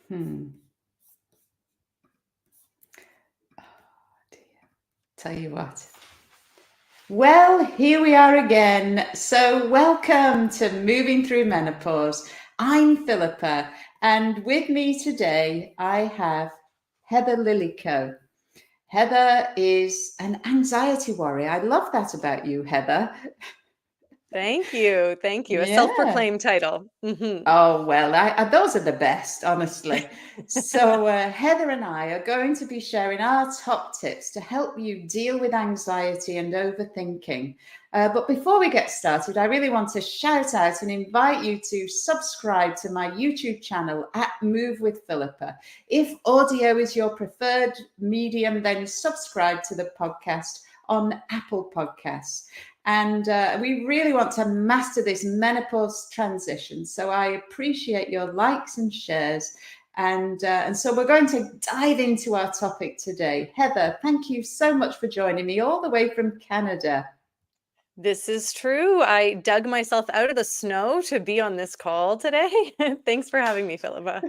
Hmm. Oh, dear. Tell you what. Well, here we are again. So, welcome to Moving Through Menopause. I'm Philippa, and with me today I have Heather Lillico. Heather is an anxiety warrior. I love that about you, Heather. Thank you. Thank you. A Yeah. self-proclaimed title. Oh, well, those are the best, honestly. So, Heather and I are going to be sharing our top tips to help you deal with anxiety and overthinking. But before we get started, I really want to shout out and invite you to subscribe to my YouTube channel at Move with Philippa. If audio is your preferred medium, then subscribe to the podcast on Apple Podcasts. And we really want to master this menopause transition. So I appreciate your likes and shares. And so we're going to dive into our topic today. Heather, thank you so much for joining me all the way from Canada. This is true. I dug myself out of the snow to be on this call today. Thanks for having me, Philippa.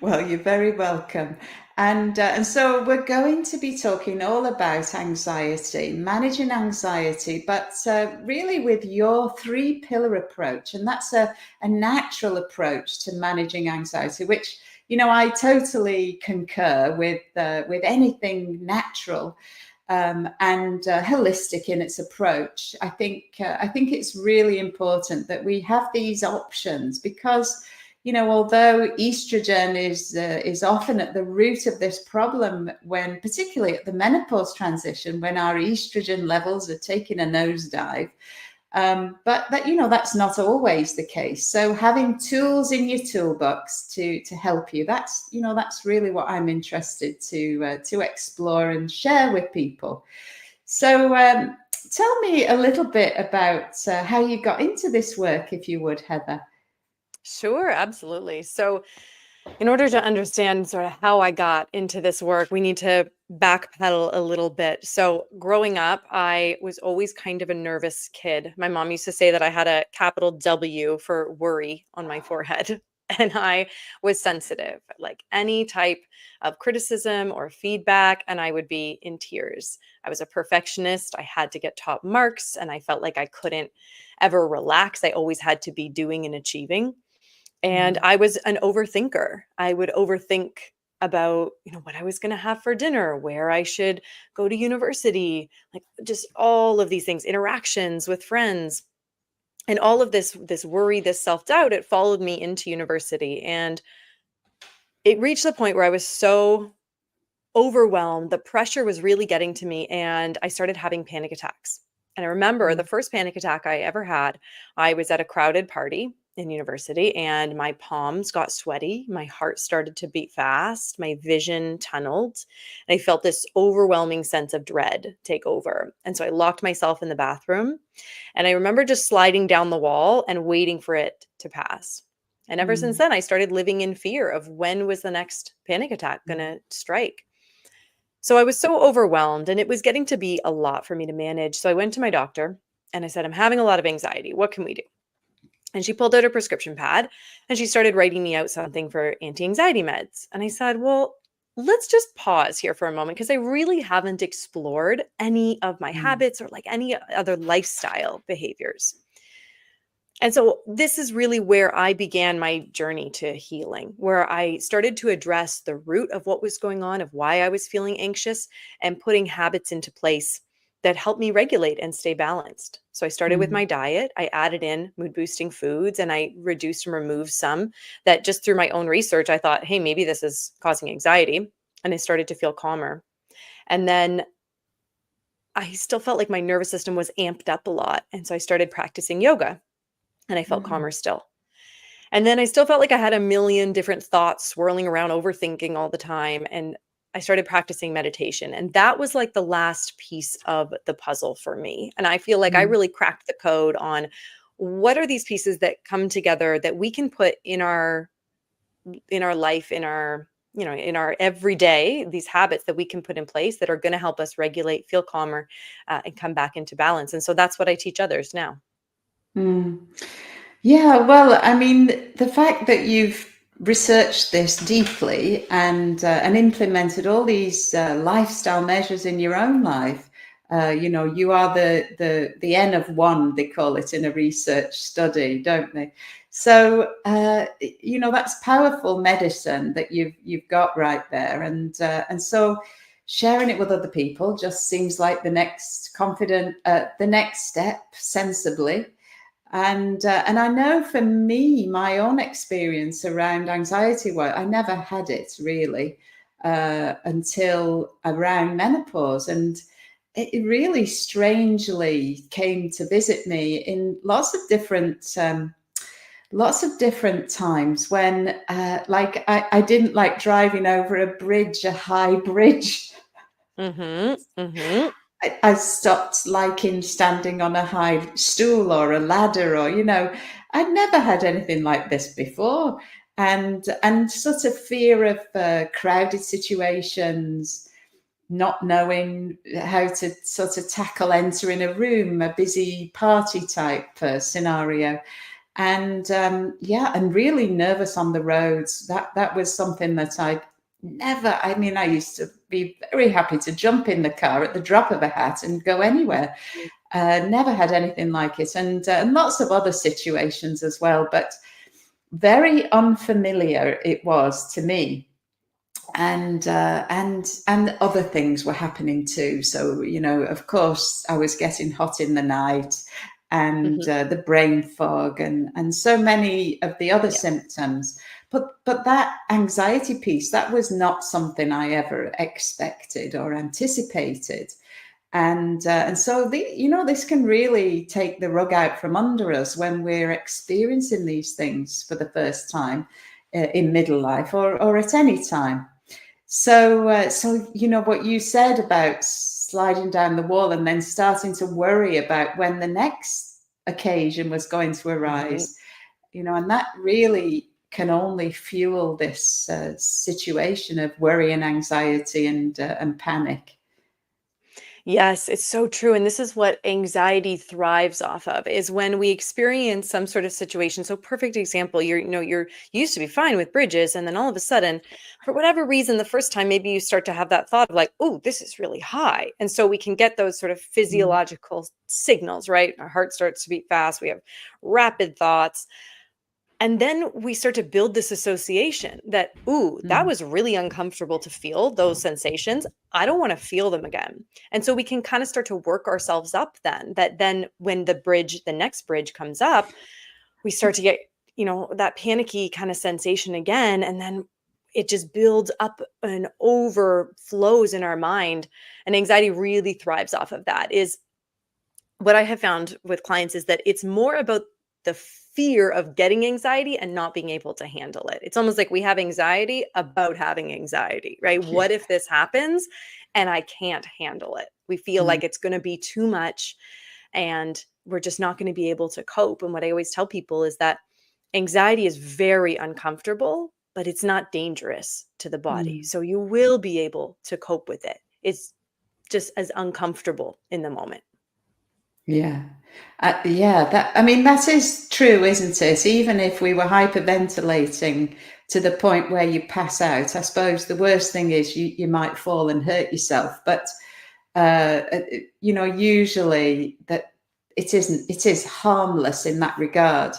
Well, you're very welcome. And so we're going to be talking all about anxiety, managing anxiety, but really with your three-pillar approach. And that's a natural approach to managing anxiety, which, I totally concur with anything natural and holistic in its approach. I think it's really important that we have these options because although estrogen is often at the root of this problem, when particularly at the menopause transition, when our estrogen levels are taking a nosedive, but that's not always the case. So having tools in your toolbox to help you, that's really what I'm interested to explore and share with people. So tell me a little bit about how you got into this work, if you would, Heather. Sure, absolutely. So, in order to understand sort of how I got into this work, we need to backpedal a little bit. So, growing up, I was always kind of a nervous kid. My mom used to say that I had a capital W for worry on my forehead. And I was sensitive, like any type of criticism or feedback, and I would be in tears. I was a perfectionist. I had to get top marks, and I felt like I couldn't ever relax. I always had to be doing and achieving. And Mm. I was an overthinker. I would overthink about, what I was going to have for dinner, where I should go to university, like just all of these things, interactions with friends. And all of this worry, this self-doubt, it followed me into university. And it reached the point where I was so overwhelmed, the pressure was really getting to me, and I started having panic attacks. And I remember the Mm. first panic attack I ever had, I was at a crowded party in university and my palms got sweaty, my heart started to beat fast, my vision tunneled, and I felt this overwhelming sense of dread take over. And so I locked myself in the bathroom, and I remember just sliding down the wall and waiting for it to pass. And ever since Mm. then, I started living in fear of when was the next panic attack going Mm. to strike. So I was so overwhelmed and it was getting to be a lot for me to manage. So I went to my doctor and I said, I'm having a lot of anxiety. What can we do? And she pulled out a prescription pad and she started writing me out something for anti anxiety meds. And I said, well, let's just pause here for a moment because I really haven't explored any of my Mm. habits or like any other lifestyle behaviors. And so this is really where I began my journey to healing, where I started to address the root of what was going on, of why I was feeling anxious, and putting habits into place that helped me regulate and stay balanced. So I started with Mm. my diet. I added in mood boosting foods and I reduced and removed some that just through my own research, I thought, hey, maybe this is causing anxiety. And I started to feel calmer. And then I still felt like my nervous system was amped up a lot. And so I started practicing yoga and I felt Mm. calmer still. And then I still felt like I had a million different thoughts swirling around, overthinking all the time. And I started practicing meditation. And that was like the last piece of the puzzle for me. And I feel like I Mm. really cracked the code on what are these pieces that come together that we can put in our life, in our everyday, these habits that we can put in place that are going to help us regulate, feel calmer, and come back into balance. And so that's what I teach others now. Mm. Yeah, well, I mean, the fact that you've researched this deeply and implemented all these lifestyle measures in your own life. You are the N of one, they call it in a research study, don't they? So that's powerful medicine that you've got right there, and so sharing it with other people just seems like the next step, sensibly. And I know for me, my own experience around anxiety work, I never had it really until around menopause, and it really strangely came to visit me in lots of different times when, like, I didn't like driving over a high bridge. Mm-hmm. Mm-hmm. I stopped liking standing on a high stool or a ladder, or I'd never had anything like this before, and sort of fear of crowded situations, not knowing how to sort of tackle entering a room, a busy party type scenario, and really nervous on the roads. That was something that I never. I mean, I used to be very happy to jump in the car at the drop of a hat and go anywhere. Never had anything like it, and lots of other situations as well, but very unfamiliar it was to me. And other things were happening too. So of course, I was getting hot in the night, and Mm-hmm. the brain fog, and so many of the other Yeah. symptoms. But that anxiety piece, that was not something I ever expected or anticipated. And so this can really take the rug out from under us when we're experiencing these things for the first time in middle life, or at any time. So what you said about sliding down the wall and then starting to worry about when the next occasion was going to Mm-hmm. arise, and that really can only fuel this situation of worry and anxiety and panic. Yes, it's so true. And this is what anxiety thrives off of is when we experience some sort of situation. So perfect example, you used to be fine with bridges, and then all of a sudden, for whatever reason, the first time maybe you start to have that thought of like, oh, this is really high. And so we can get those sort of Mm, physiological signals, right? Our heart starts to beat fast, we have rapid thoughts. And then we start to build this association that, ooh, that mm, was really uncomfortable to feel those sensations. I don't want to feel them again. And so we can kind of start to work ourselves up then, that then when the next bridge comes up, we start to get, that panicky kind of sensation again. And then it just builds up and overflows in our mind. And anxiety really thrives off of that. Is what I have found with clients is that it's more about the fear of getting anxiety and not being able to handle it. It's almost like we have anxiety about having anxiety, right? yeah. What if this happens and I can't handle it? We feel Mm, like it's going to be too much and we're just not going to be able to cope. And what I always tell people is that anxiety is very uncomfortable, but it's not dangerous to the body. mm. So you will be able to cope with it. It's just as uncomfortable in the moment. Yeah. Yeah, I mean, that is true, isn't it? Even if we were hyperventilating to the point where you pass out, I suppose the worst thing is you might fall and hurt yourself. But usually that it is harmless in that regard.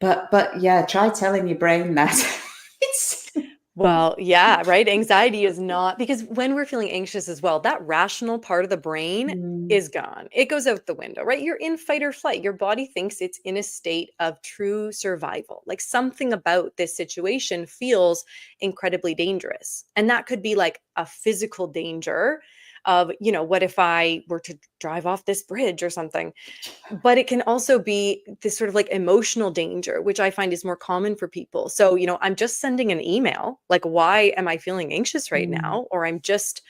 But yeah, try telling your brain that. It's Well, yeah, right? Anxiety is not because when we're feeling anxious as well, that rational part of the brain Mm, is gone. It goes out the window, right? You're in fight or flight. Your body thinks it's in a state of true survival. Like something about this situation feels incredibly dangerous. And that could be like a physical danger of, what if I were to drive off this bridge or something? But it can also be this sort of like emotional danger, which I find is more common for people. So, I'm just sending an email, like, why am I feeling anxious right mm, now? Or I'm just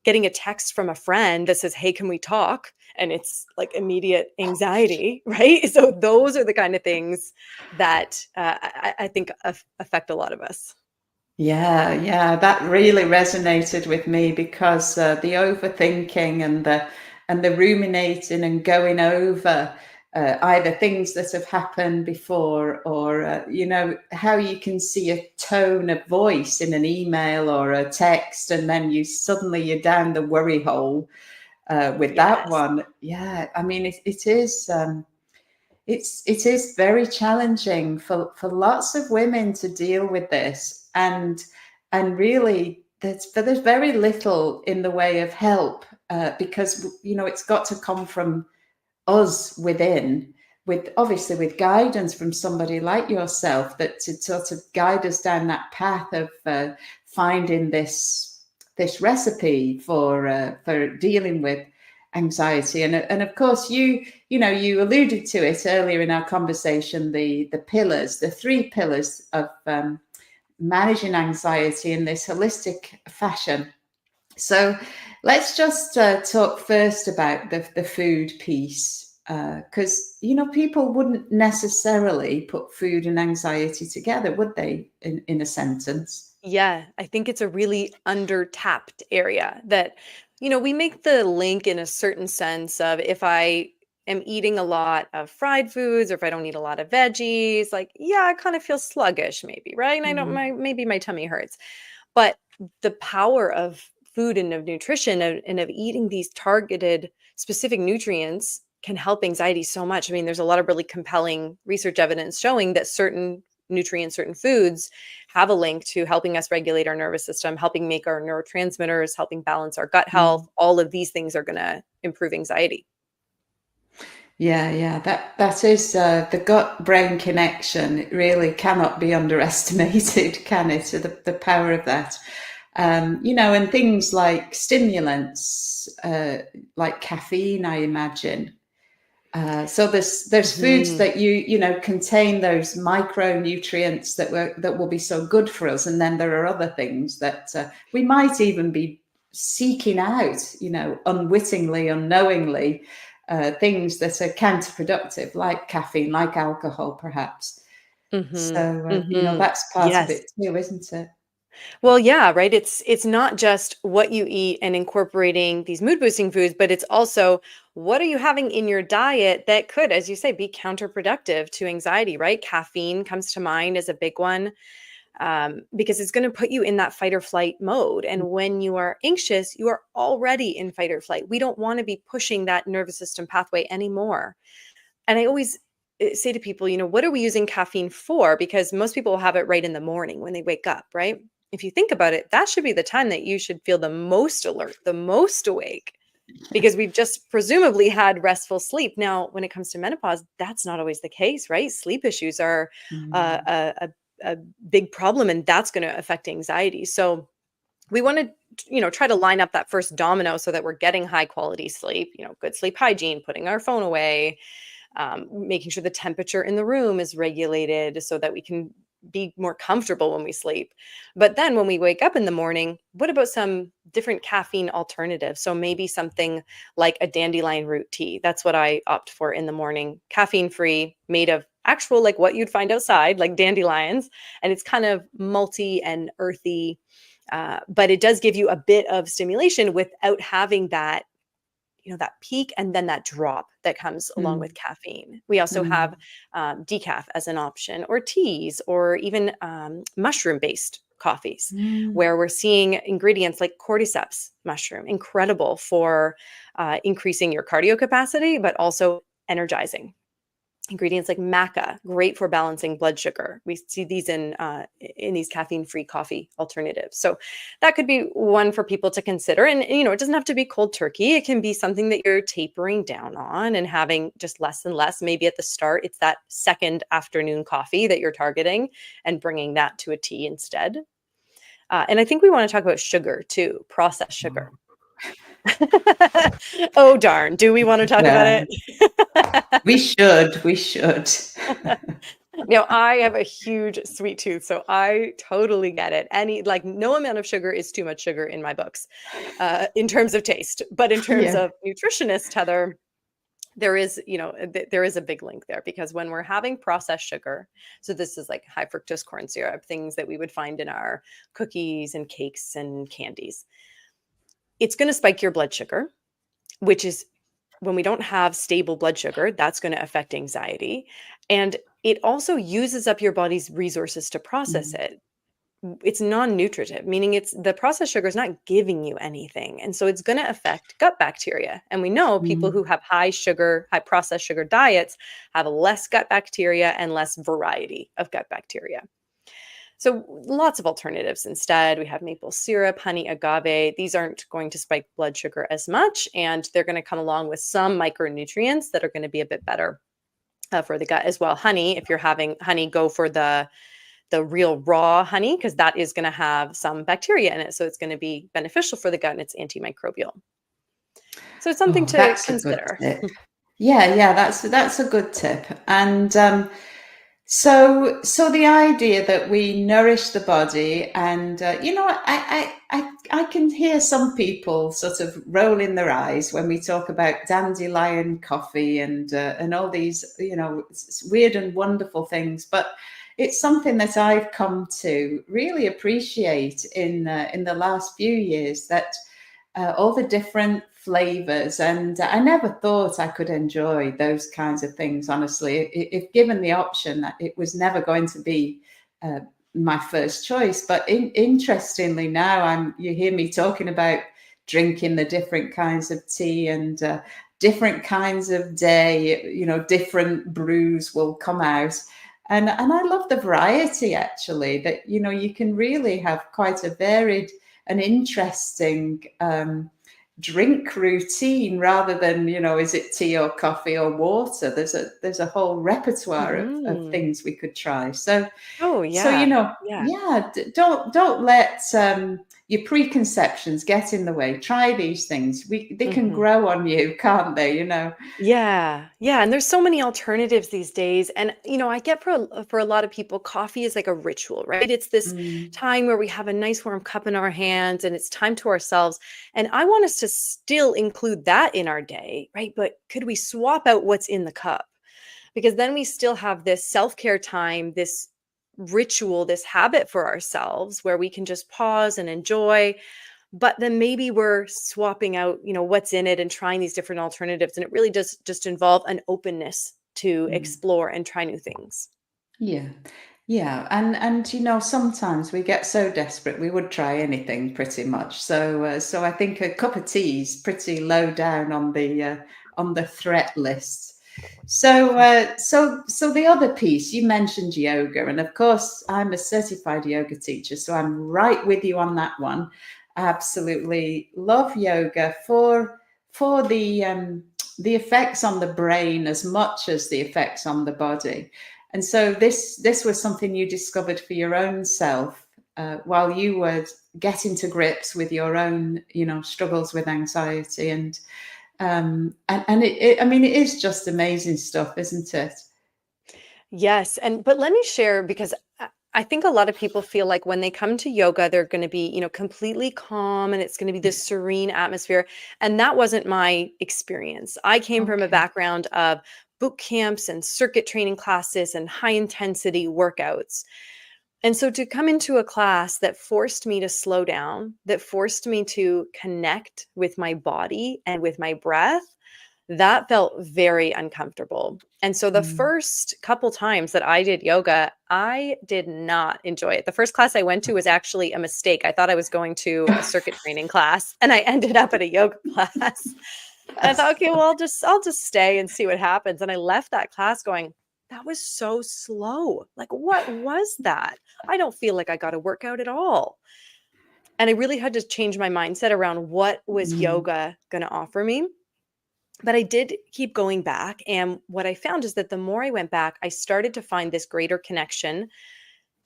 getting a text from a friend that says, hey, can we talk? And it's like immediate anxiety, right? So, those are the kind of things that I think affect a lot of us. yeah, that really resonated with me because the overthinking and the ruminating and going over either things that have happened before, or how you can see a tone of voice in an email or a text, and then you're down the worry hole with that Yes. one. Yeah, I mean, it is. It is very challenging for lots of women to deal with this, and really there's very little in the way of help, because it's got to come from us within, with obviously with guidance from somebody like yourself, that to sort of guide us down that path of finding this recipe for dealing with anxiety. And of course, you alluded to it earlier in our conversation, the pillars, the three pillars of managing anxiety in this holistic fashion. So let's just talk first about the food piece, because people wouldn't necessarily put food and anxiety together, would they, in a sentence? Yeah, I think it's a really under-tapped area that, we make the link in a certain sense of if I am eating a lot of fried foods or if I don't eat a lot of veggies, like, yeah, I kind of feel sluggish maybe, right? And I don't, Mm, maybe my tummy hurts. But the power of food and of nutrition and of eating these targeted specific nutrients can help anxiety so much. I mean, there's a lot of really compelling research evidence showing that certain nutrients, certain foods have a link to helping us regulate our nervous system, helping make our neurotransmitters, helping balance our gut health. mm. All of these things are going to improve anxiety. Yeah, yeah, that is the gut-brain connection. It really cannot be underestimated, can it? The power of that. And things like stimulants, like caffeine, I imagine. So there's foods Mhm. that contain those micronutrients that will be so good for us, and then there are other things that we might even be seeking out, unwittingly, unknowingly, things that are counterproductive, like caffeine, like alcohol, perhaps. Mhm. So Mhm. that's part of Yes. it too, isn't it? Well, yeah, right. It's not just what you eat and incorporating these mood boosting foods, but it's also what are you having in your diet that could, as you say, be counterproductive to anxiety, right? Caffeine comes to mind as a big one, because it's going to put you in that fight or flight mode. And when you are anxious, you are already in fight or flight. We don't want to be pushing that nervous system pathway anymore. And I always say to people, what are we using caffeine for? Because most people will have it right in the morning when they wake up, right? If you think about it, that should be the time that you should feel the most alert, the most awake, because we've just presumably had restful sleep. Now, when it comes to menopause, that's not always the case, right? Sleep issues are uh, Mm, a, a, a big problem, and that's going to affect anxiety. So we want to try to line up that first domino so that we're getting high quality sleep, good sleep hygiene, putting our phone away, making sure the temperature in the room is regulated so that we can be more comfortable when we sleep. But then when we wake up in the morning, what about some different caffeine alternatives? So maybe something like a dandelion root tea. That's what I opt for in the morning. Caffeine free, made of actual, like what you'd find outside, like dandelions. And it's kind of malty and earthy. But it does give you a bit of stimulation without having that peak and then that drop that comes along with mm, caffeine. We also have mm, decaf as an option, or teas, or even mushroom based coffees, mm, where we're seeing ingredients like cordyceps mushroom, incredible for increasing your cardio capacity, but also energizing. Ingredients like maca, great for balancing blood sugar. We see these in these caffeine-free coffee alternatives. So that could be one for people to consider. And it doesn't have to be cold turkey. It can be something that you're tapering down on and having just less and less. Maybe at the start, it's that second afternoon coffee that you're targeting and bringing that to a tea instead. And I think we want to talk about sugar too, processed sugar. Oh darn! Do we want to talk about yeah, it? we should. We should. Now, I have a huge sweet tooth, so I totally get it. No amount of sugar is too much sugar in my books, in terms of taste. But in terms Yeah. of nutritionist, Heather, there is a big link there, because when we're having processed sugar, so this is like high fructose corn syrup, things that we would find in our cookies and cakes and candies, it's going to spike your blood sugar, which is when we don't have stable blood sugar, that's going to affect anxiety. And it also uses up your body's resources to process Mm. it. It's non-nutritive, meaning it's the processed sugar is not giving you anything. And so it's going to affect gut bacteria. And we know people who Mm. have high sugar, high processed sugar diets have less gut bacteria and less variety of gut bacteria. So lots of alternatives instead. We have maple syrup, honey, agave. These aren't going to spike blood sugar as much, and they're going to come along with some micronutrients that are going to be a bit better for the gut as well. Honey, if you're having honey, go for the real raw honey because that is going to have some bacteria in it, so it's going to be beneficial for the gut and it's antimicrobial. So it's something Oh, to that's a good consider. tip. Yeah, yeah, that's a good tip. And so the idea that we nourish the body, and I can hear some people sort of rolling their eyes when we talk about dandelion coffee and all these weird and wonderful things, but it's something that I've come to really appreciate in the last few years, that all the different flavors. And I never thought I could enjoy those kinds of things, honestly. If given the option, it was never going to be uh, my first choice. But interestingly, now you hear me talking about drinking the different kinds of tea and different kinds of day, different brews will come out. And I love the variety, actually, that, you can really have quite a varied an interesting drink routine, rather than, is it tea or coffee or water. There's a whole repertoire of Hmm. things we could try. So Oh yeah, yeah. yeah, don't let your preconceptions get in the way. Try these things. They can Mhm. grow on you, can't they? Yeah. Yeah, and there's so many alternatives these days, and, I get for a lot of people, coffee is like a ritual, right? It's this Mm, time where we have a nice warm cup in our hands, and it's time to ourselves, and I want us to still include that in our day, right? But could we swap out what's in the cup? Because then we still have this self-care time, this ritual, this habit for ourselves where we can just pause and enjoy, but then maybe we're swapping out, what's in it and trying these different alternatives. And it really does just involve an openness to mm. explore and try new things. Yeah. Yeah, and sometimes we get so desperate we would try anything pretty much. So I think a cup of tea is pretty low down on the threat list. So the other piece you mentioned, yoga, and of course I'm a certified yoga teacher, so I'm right with you on that one. I absolutely love yoga for the effects on the brain as much as the effects on the body. And so this was something you discovered for your own self while you were getting to grips with your own, struggles with anxiety, and I mean, it is just amazing stuff, isn't it? Yes, but let me share because I think a lot of people feel like when they come to yoga, they're going to be, completely calm and it's going to be this serene atmosphere. And that wasn't my experience. I came from a Okay. background of boot camps and circuit training classes and high intensity workouts. And so to come into a class that forced me to slow down, that forced me to connect with my body and with my breath, that felt very uncomfortable. And so the Mm. first couple times that I did yoga, I did not enjoy it. The first class I went to was actually a mistake. I thought I was going to a circuit training class and I ended up at a yoga class. And I That's thought, okay, well, I'll just stay and see what happens. And I left that class going, that was so slow. Like, what was that? I don't feel like I got a workout at all. And I really had to change my mindset around what was mm, yoga going to offer me. But I did keep going back. And what I found is that the more I went back, I started to find this greater connection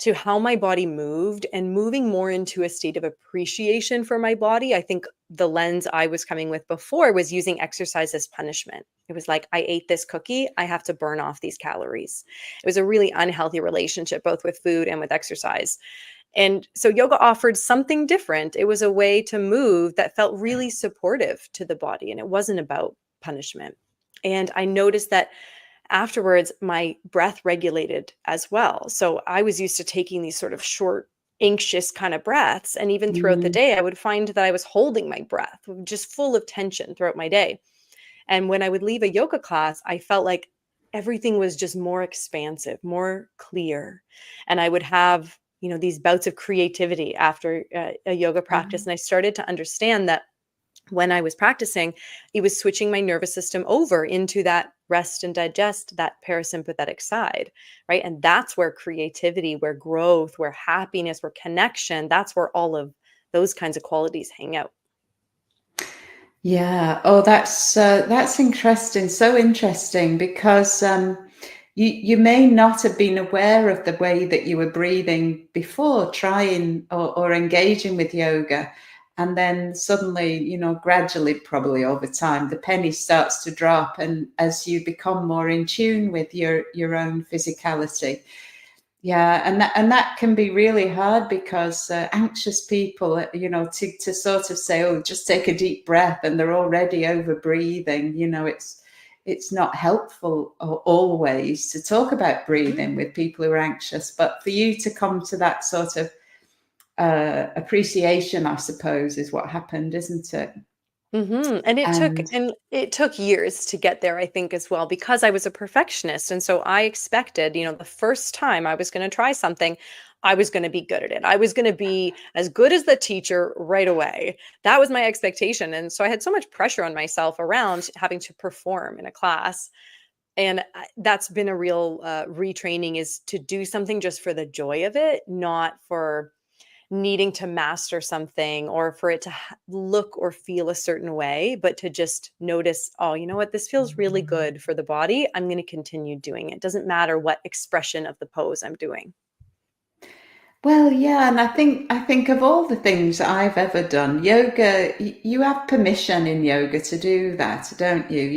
to how my body moved and moving more into a state of appreciation for my body. I think the lens I was coming with before was using exercise as punishment. It was like, I ate this cookie, I have to burn off these calories. It was a really unhealthy relationship, both with food and with exercise. And so yoga offered something different. It was a way to move that felt really supportive to the body, and it wasn't about punishment. And I noticed that afterwards, my breath regulated as well. So I was used to taking these sort of short, anxious kind of breaths. And even throughout the mm, day, I would find that I was holding my breath, just full of tension throughout my day. And when I would leave a yoga class, I felt like everything was just more expansive, more clear. And I would have, these bouts of creativity after a yoga practice. And I started to understand that when I was practicing, it was switching my nervous system over into that rest and digest, that parasympathetic side, right? And that's where creativity, where growth, where happiness, where connection, that's where all of those kinds of qualities hang out. Yeah. Oh, that's interesting. So interesting because you may not have been aware of the way that you were breathing before trying or engaging with yoga, and then suddenly, gradually, probably over time, the penny starts to drop, and as you become more in tune with your own physicality. Yeah, and that can be really hard because anxious people, to sort of say, "Oh, just take a deep breath," and they're already over breathing. It's not helpful always to talk about breathing with people who are anxious. But for you to come to that sort of appreciation, I suppose, is what happened, isn't it? And And it took years to get there, I think, as well, because I was a perfectionist. And so I expected, the first time I was going to try something, I was going to be good at it. I was going to be as good as the teacher right away. That was my expectation. And so I had so much pressure on myself around having to perform in a class. And that's been a real retraining, is to do something just for the joy of it, not for needing to master something or for it to look or feel a certain way, but to just notice, oh, you know what, this feels really good for the body. I'm going to continue doing it. Doesn't matter what expression of the pose I'm doing. well, yeah, and I think of all the things I've ever done, yoga, you have permission in yoga to do that, don't you?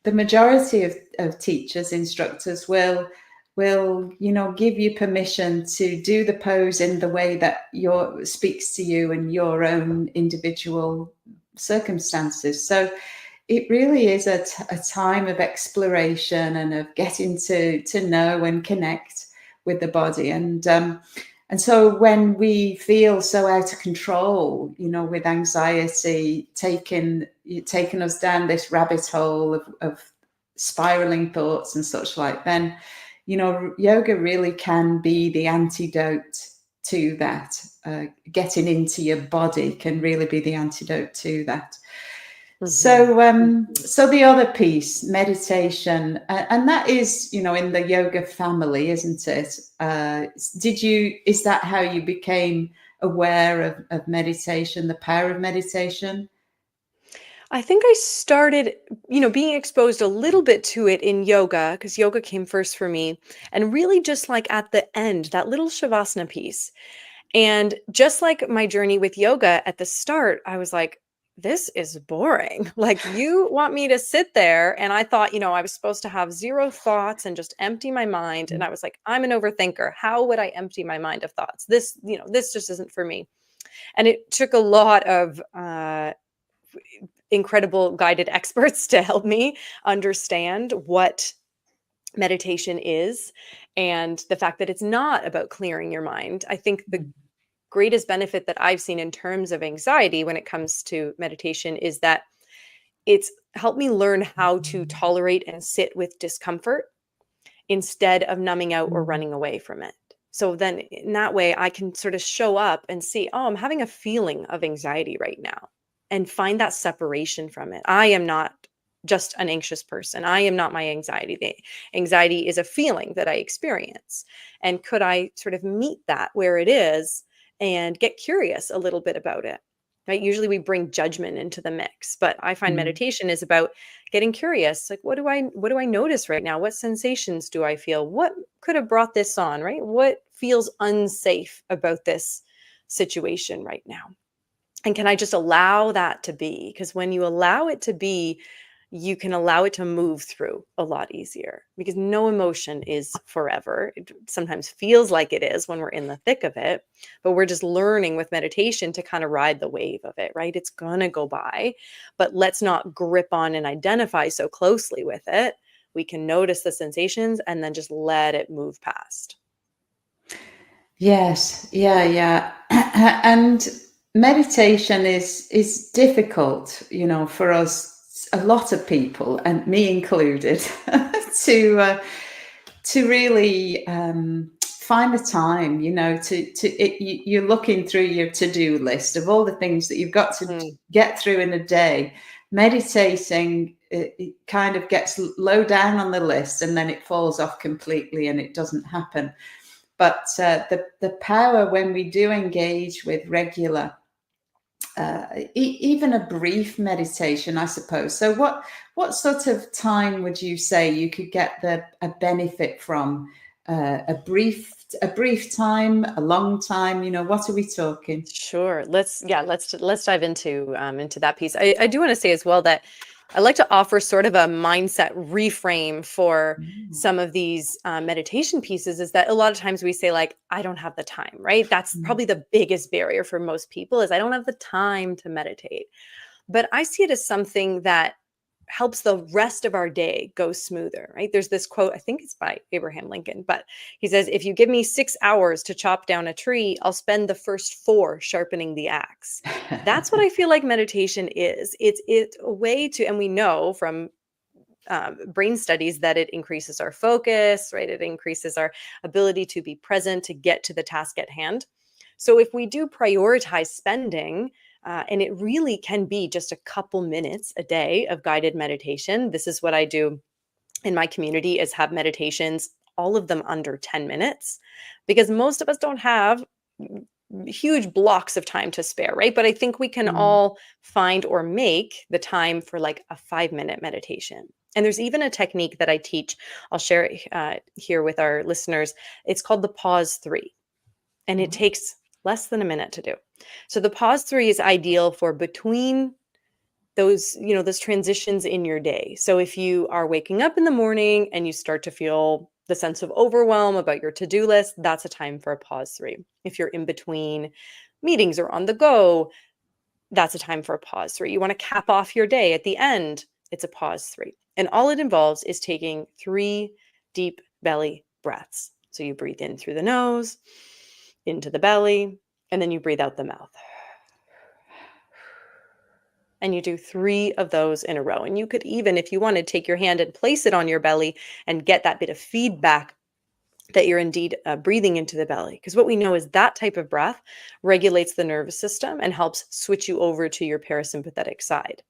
The majority of teachers, instructors will give you permission to do the pose in the way that your speaks to you and your own individual circumstances. So it really is a time of exploration and of getting to know and connect with the body. And so when we feel so out of control, with anxiety taking us down this rabbit hole of spiraling thoughts and such like, then yoga really can be the antidote to that. Getting into your body can really be the antidote to that. Mhm. So the other piece, meditation, and that is, in the yoga family, isn't it? Is that how you became aware of meditation, the power of meditation? I think I started, being exposed a little bit to it in yoga, because yoga came first for me. And really just like at the end, that little Shavasana piece. And just like my journey with yoga at the start, I was like, this is boring. Like, you want me to sit there. And I thought, I was supposed to have zero thoughts and just empty my mind. And I was like, I'm an overthinker. How would I empty my mind of thoughts? This just isn't for me. And it took a lot of incredible guided experts to help me understand what meditation is and the fact that it's not about clearing your mind. I think the greatest benefit that I've seen in terms of anxiety when it comes to meditation is that it's helped me learn how to tolerate and sit with discomfort instead of numbing out or running away from it. So then in that way, I can sort of show up and see, oh, I'm having a feeling of anxiety right now, and find that separation from it. I am not just an anxious person. I am not my anxiety. The anxiety is a feeling that I experience. And could I sort of meet that where it is and get curious a little bit about it? Right? Usually we bring judgment into the mix, but I find Mm. meditation is about getting curious. Like, what do I notice right now? What sensations do I feel? What could have brought this on, right? What feels unsafe about this situation right now? And can I just allow that to be? Because when you allow it to be, you can allow it to move through a lot easier, because no emotion is forever. It sometimes feels like it is when we're in the thick of it, but we're just learning with meditation to kind of ride the wave of it, right? It's going to go by, but let's not grip on and identify so closely with it. We can notice the sensations and then just let it move past. Yes, yeah, yeah. And meditation is difficult, for us a lot of people, and me included, to really find the time, you're looking through your to-do list of all the things that you've got to Mm. get through in a day. Meditating, it kind of gets low down on the list, and then it falls off completely and it doesn't happen. But the power when we do engage with regular, even a brief meditation, I suppose. So what sort of time would you say you could get a benefit from? A brief time, a long time? What are we talking? Sure. Let's dive into that piece. I do want to say as well that I like to offer sort of a mindset reframe for Mm, some of these meditation pieces. Is that a lot of times we say like, I don't have the time, right? That's mm, probably the biggest barrier for most people is I don't have the time to meditate. But I see it as something that helps the rest of our day go smoother, right? There's this quote, I think it's by Abraham Lincoln, but he says, if you give me 6 hours to chop down a tree, I'll spend the first 4 sharpening the axe. That's what I feel like meditation is. It's a way to, and we know from brain studies that it increases our focus, right? It increases our ability to be present, to get to the task at hand. So if we do prioritize spending, and it really can be just a couple minutes a day of guided meditation. This is what I do in my community is have meditations, all of them under 10 minutes, because most of us don't have huge blocks of time to spare, right? But I think we can mm, all find or make the time for like a 5-minute meditation. And there's even a technique that I teach. I'll share it here with our listeners. It's called the pause 3, and it oh, takes less than a minute to do. So the pause 3 is ideal for between those transitions in your day. So if you are waking up in the morning and you start to feel the sense of overwhelm about your to-do list, that's a time for a pause 3. If you're in between meetings or on the go, that's a time for a pause 3. You want to cap off your day at the end, it's a pause 3. And all it involves is taking 3 deep belly breaths. So you breathe in through the nose, into the belly, and then you breathe out the mouth. And you do 3 of those in a row. And you could even, if you wanted, take your hand and place it on your belly and get that bit of feedback that you're indeed breathing into the belly. Because what we know is that type of breath regulates the nervous system and helps switch you over to your parasympathetic side.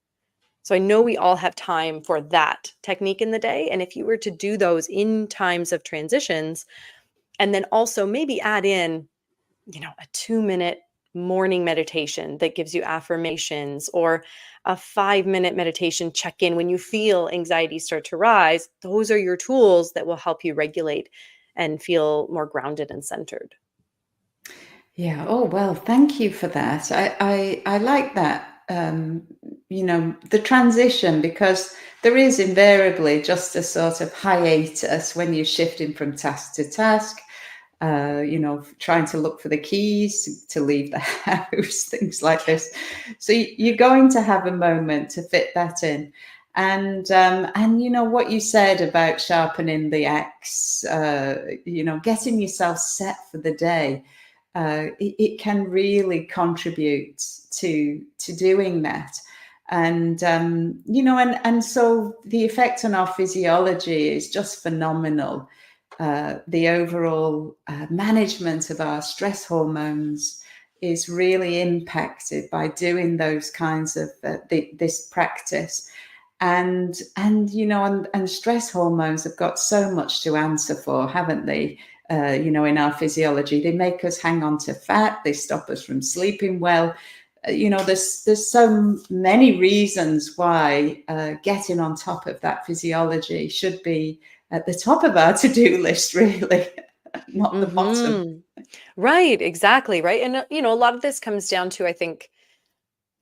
So I know we all have time for that technique in the day. And if you were to do those in times of transitions, and then also maybe add in a 2-minute morning meditation that gives you affirmations, or a 5-minute meditation check in when you feel anxiety start to rise. Those are your tools that will help you regulate and feel more grounded and centered. yeah. Oh, well, thank you for that. I like that. The transition, because there is invariably just a sort of hiatus when you're shifting from task to task. Trying to look for the keys to leave the house, things like this. So you're going to have a moment to fit that in. And what you said about sharpening the axe, getting yourself set for the day, it can really contribute to doing that. And so the effect on our physiology is just phenomenal. The overall management of our stress hormones is really impacted by doing those kinds of this practice. And stress hormones have got so much to answer for, haven't they? In our physiology, they make us hang on to fat. They stop us from sleeping well. There's so many reasons why getting on top of that physiology should be at the top of our to-do list, really, not the bottom. Right, exactly, right. And a lot of this comes down to, I think,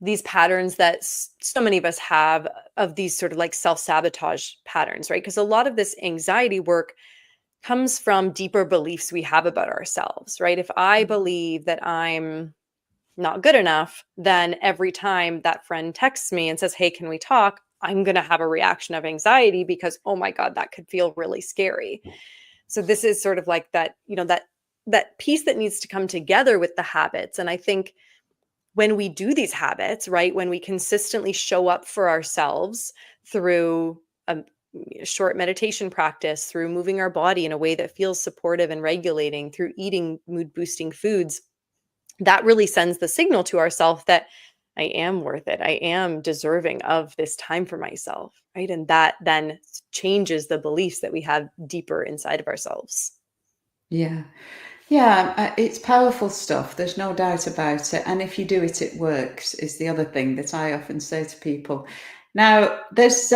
these patterns that so many of us have of these sort of like self-sabotage patterns, right? Because a lot of this anxiety work comes from deeper beliefs we have about ourselves, right? If I believe that I'm not good enough, then every time that friend texts me and says, "Hey, can we talk?" I'm going to have a reaction of anxiety because, oh my God, that could feel really scary. So this is sort of like that, that piece that needs to come together with the habits. And I think when we do these habits, right, when we consistently show up for ourselves through a short meditation practice, through moving our body in a way that feels supportive and regulating, through eating mood boosting foods, that really sends the signal to ourself that I am worth it. I am deserving of this time for myself, right? And that then changes the beliefs that we have deeper inside of ourselves. Yeah. Yeah, it's powerful stuff. There's no doubt about it. And if you do it, it works, is the other thing that I often say to people. Now, there's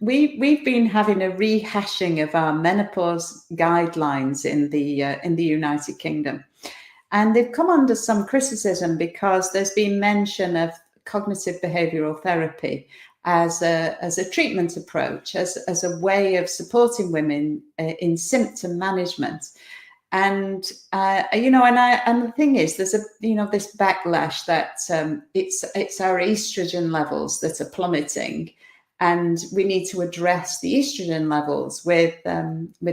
we've been having a rehashing of our menopause guidelines in the United Kingdom, and they've come under some criticism because there's been mention of cognitive behavioral therapy as a treatment approach, as a way of supporting women in symptom management. And the thing is, there's this backlash that it's our estrogen levels that are plummeting, and we need to address the estrogen levels with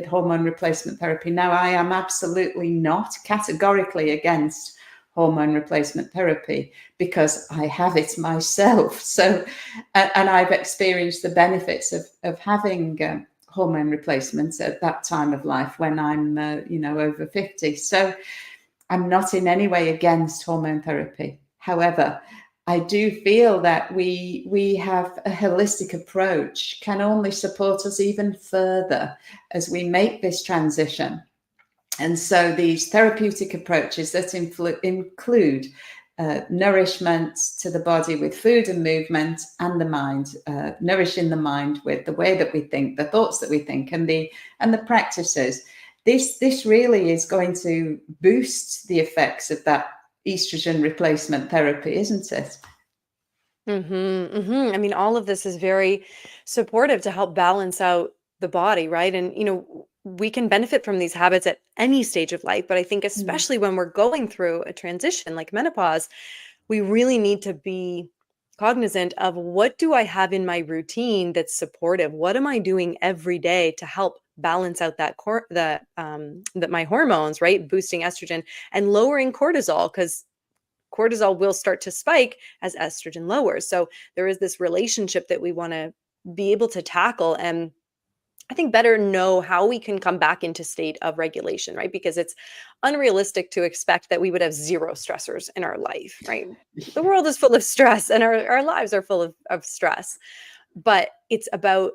hormone replacement therapy. Now, I am absolutely not categorically against hormone replacement therapy because I have it myself. So, and I've experienced the benefits of having hormone replacements at that time of life when I'm, over 50. So I'm not in any way against hormone therapy. However, I do feel that we have a holistic approach can only support us even further as we make this transition. And so these therapeutic approaches that include nourishment to the body with food and movement, and the mind, nourishing the mind with the way that we think, the thoughts that we think, and the practices. This really is going to boost the effects of that estrogen replacement therapy, isn't it? I mean, all of this is very supportive to help balance out the body, right? And, we can benefit from these habits at any stage of life, but I think Mm, especially when we're going through a transition like menopause, we really need to be cognizant of what do I have in my routine that's supportive? What am I doing every day to help balance out that my hormones, right? Boosting estrogen and lowering cortisol, because cortisol will start to spike as estrogen lowers. So there is this relationship that we want to be able to tackle, and I think better know how we can come back into state of regulation, right? Because it's unrealistic to expect that we would have zero stressors in our life, right? The world is full of stress and our lives are full of stress. But it's about,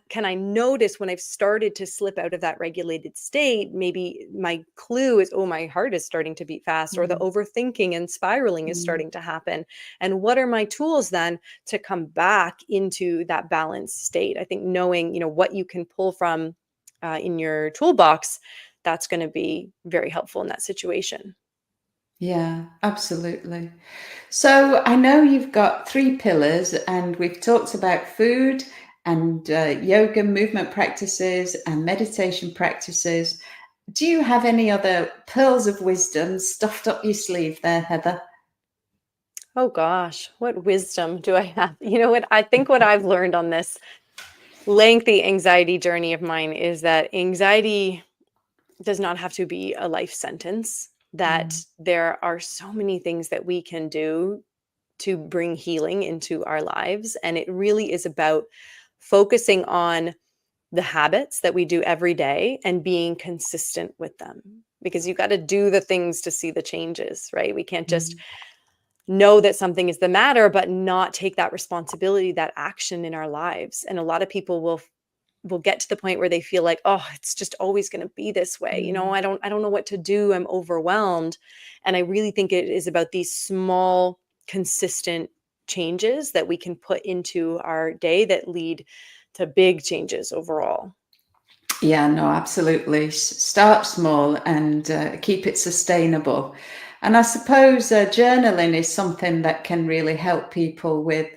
can I notice when I've started to slip out of that regulated state? Maybe my clue is, oh, my heart is starting to beat fast, or the mm, overthinking and spiraling is mm. starting to happen. And what are my tools then to come back into that balanced state? I think knowing, what you can pull from in your toolbox, that's going to be very helpful in that situation. Yeah, absolutely. So I know you've got three pillars, and we've talked about food and yoga movement practices and meditation practices. Do you have any other pearls of wisdom stuffed up your sleeve there, Heather? Oh gosh, what wisdom do I have? You know what? I think what I've learned on this lengthy anxiety journey of mine is that anxiety does not have to be a life sentence, that Mm, there are so many things that we can do to bring healing into our lives. And it really is about focusing on the habits that we do every day and being consistent with them. Because you got to do the things to see the changes, right? We can't just mm, know that something is the matter, but not take that responsibility, that action in our lives. And a lot of people will get to the point where they feel like, oh, it's just always going to be this way. mm. I don't know what to do. I'm overwhelmed. And I really think it is about these small, consistent changes that we can put into our day that lead to big changes overall. Yeah, no, absolutely. Start small and keep it sustainable. And I suppose journaling is something that can really help people with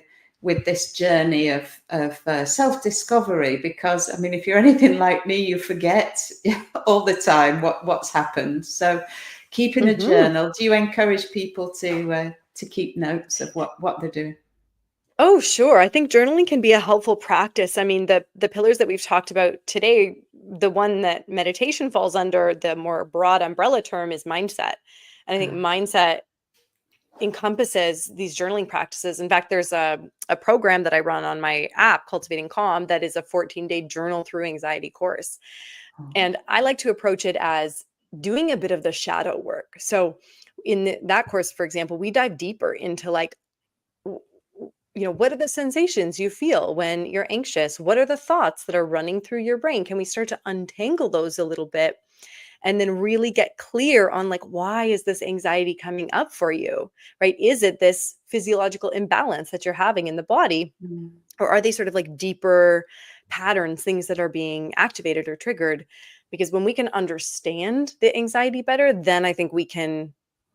this journey of self discovery. Because I mean, if you're anything like me, you forget all the time what's happened. So, keeping a Hmm. journal. Do you encourage people to keep notes of what they're doing? Oh, sure. I think journaling can be a helpful practice. I mean, the pillars that we've talked about today, the one that meditation falls under, the more broad umbrella term is mindset. And I think Ah, mindset encompasses these journaling practices. In fact, there's a program that I run on my app, Cultivating Calm, that is a 14-day journal through anxiety course. Oh. And I like to approach it as doing a bit of the shadow work. So in that course, for example, we dive deeper into like, what are the sensations you feel when you're anxious? What are the thoughts that are running through your brain? Can we start to untangle those a little bit and then really get clear on like, why is this anxiety coming up for you, right? Is it this physiological imbalance that you're having in the body? Mm. Or are they sort of like deeper patterns, things that are being activated or triggered? Because when we can understand the anxiety better, then I think we can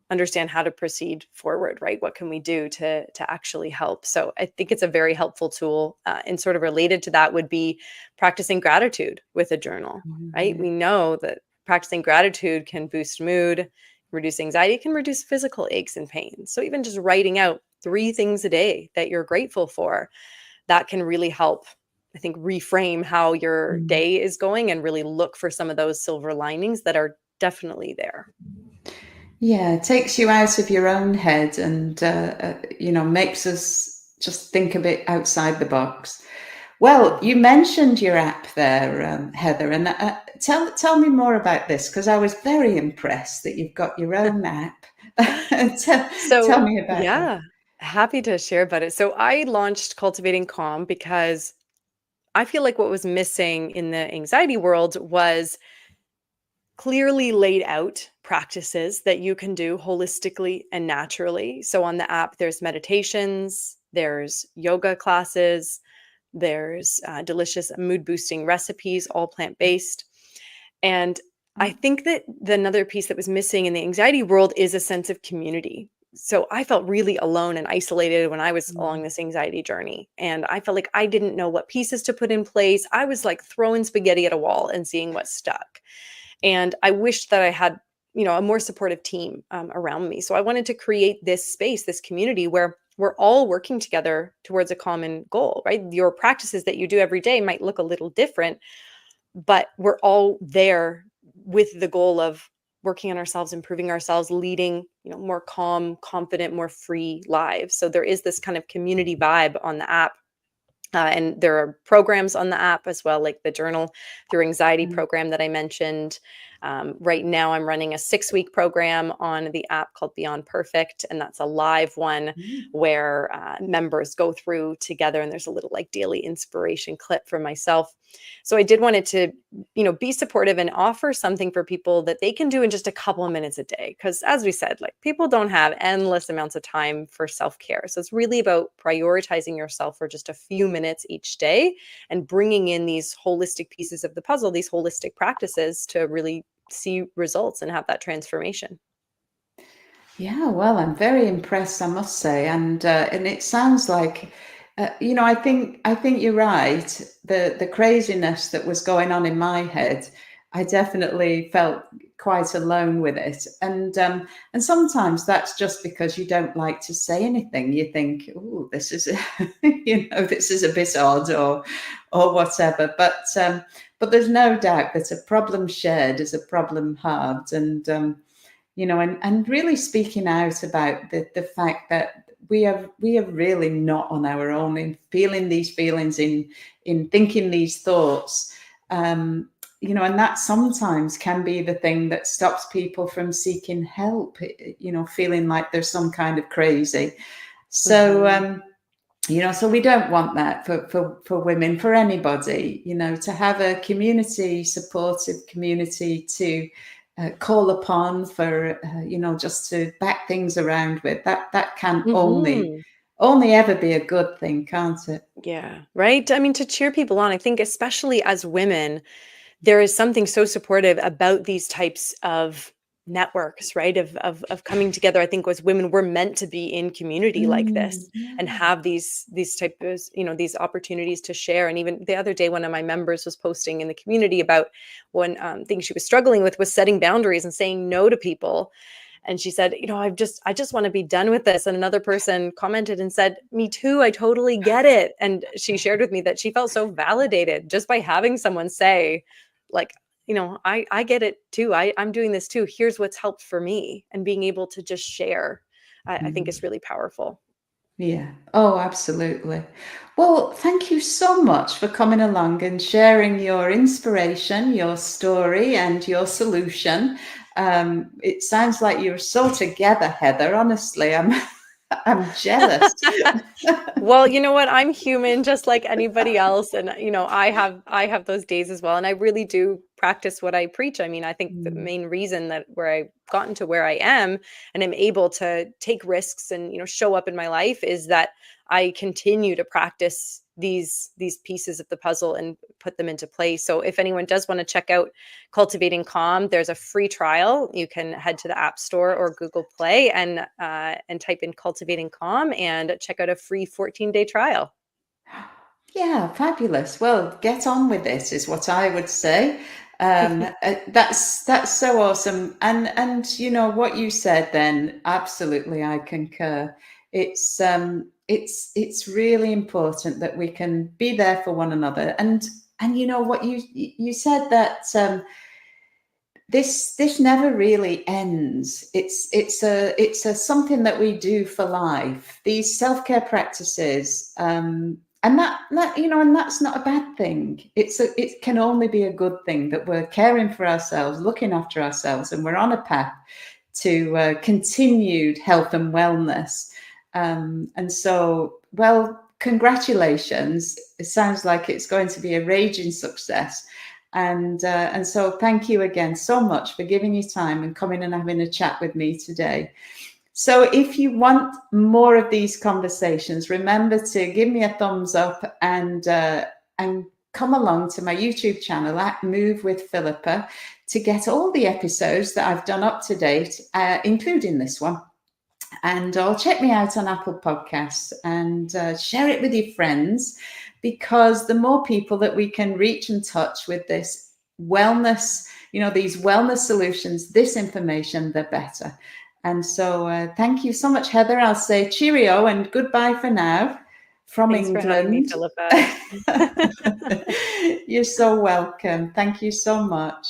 understand how to proceed forward, right? What can we do to actually help? So I think it's a very helpful tool. And sort of related to that would be practicing gratitude with a journal, right? Yeah. We know that practicing gratitude can boost mood, reduce anxiety, can reduce physical aches and pains. So even just writing out 3 things a day that you're grateful for, that can really help, I think, reframe how your Mm. day is going and really look for some of those silver linings that are definitely there. Yeah, it takes you out of your own head and, makes us just think a bit outside the box. Well, Mhm. you mentioned your app there, Heather, and tell me more about this because I was very impressed that you've got your own app. tell, So, tell me about that. yeah, happy to share about it. So, I launched Cultivating Calm because I feel like what was missing in the anxiety world was clearly laid out practices that you can do holistically and naturally. So, on the app, there's meditations, there's yoga classes, there's delicious mood boosting recipes, all plant based. And I think that another piece that was missing in the anxiety world is a sense of community. So I felt really alone and isolated when I was along Mm. this anxiety journey. And I felt like I didn't know what pieces to put in place. I was like throwing spaghetti at a wall and seeing what stuck. And I wished that I had, a more supportive team around me. So I wanted to create this space, this community where we're all working together towards a common goal, right? Your practices that you do every day might look a little different, but we're all there with the goal of working on ourselves, improving ourselves, leading, more calm, confident, more free lives. So there is this kind of community vibe on the app. And there are programs on the app as well, like the Journal Through Anxiety Mm. program that I mentioned. Right now, I'm running a 6-week program on the app called Beyond Perfect, and that's a live one Mm. where members go through together, and there's a little like daily inspiration clip for myself. So I did want it to, be supportive and offer something for people that they can do in just a couple of minutes a day. Because as we said, like people don't have endless amounts of time for self care. So it's really about prioritizing yourself for just a few minutes each day and bringing in these holistic pieces of the puzzle, these holistic practices to really see results and have that transformation. Yeah, well, I'm very impressed, I must say, and it sounds like, I think you're right. The craziness that was going on in my head, I definitely felt quite alone with it, and sometimes that's just because you don't like to say anything. You think, oh, this is, this is a bit odd, or whatever. But there's no doubt that a problem shared is a problem halved, and really speaking out about the fact that we are really not on our own in feeling these feelings, in thinking these thoughts, and that sometimes can be the thing that stops people from seeking help, feeling like there's some kind of crazy. So Mhm. so we don't want that for women, for anybody, to have a community, supportive community to call upon for, just to back things around with. That can only Mhm. only ever be a good thing, can't it? Yeah, right? I mean, to cheer people on, I think especially as women, there is something so supportive about these types of networks, right? Of coming together. I think as women, we're meant to be in community like Mm, this and yeah. have these types of, these opportunities to share. And even the other day, one of my members was posting in the community about one thing she was struggling with was setting boundaries and saying no to people. And she said, I just want to be done with this. And another person commented and said, me too, I totally get it. And she shared with me that she felt so validated just by having someone say, like, I get it too. I'm doing this too. Here's what's helped for me, and being able to just share. I think is really powerful. Yeah. Oh, absolutely. Well, thank you so much for coming along and sharing your inspiration, your story, and your solution. It sounds like you're so together, Heather. Honestly, I'm I'm jealous. Well, you know what? I'm human just like anybody else, and I have those days as well, and I really do practice what I preach. I mean, I think the Mm. main reason that where I've gotten to where I am and am able to take risks and show up in my life is that I continue to practice these pieces of the puzzle and put them into place. So if anyone does want to check out Cultivating Calm, there's a free trial. You can head to the App Store or Google Play and type in Cultivating Calm and check out a free 14-day trial. Yeah, fabulous. Well, get on with this is what I would say. That's so awesome. And you know what you said then, absolutely, I concur. It's really important that we can be there for one another. And you know what you said that this never really ends. It's a something that we do for life. These self-care practices, and that and that's not a bad thing. It can only be a good thing that we're caring for ourselves, looking after ourselves, and we're on a path to continued health and wellness. And so, well, congratulations. It sounds like it's going to be a raging success. And so thank you again so much for giving your time and coming and having a chat with me today. So if you want more of these conversations, remember to give me a thumbs up and come along to my YouTube channel at Move with Philippa to get all the episodes that I've done up to date, including this one. Or check me out on Apple Podcasts and share it with your friends, because the more people that we can reach and touch with this wellness, these wellness solutions, this information, the better. And so thank you so much, Heather. I'll say cheerio and goodbye for now from Thanks for having me, England. Philippa. You're so welcome. Thank you so much.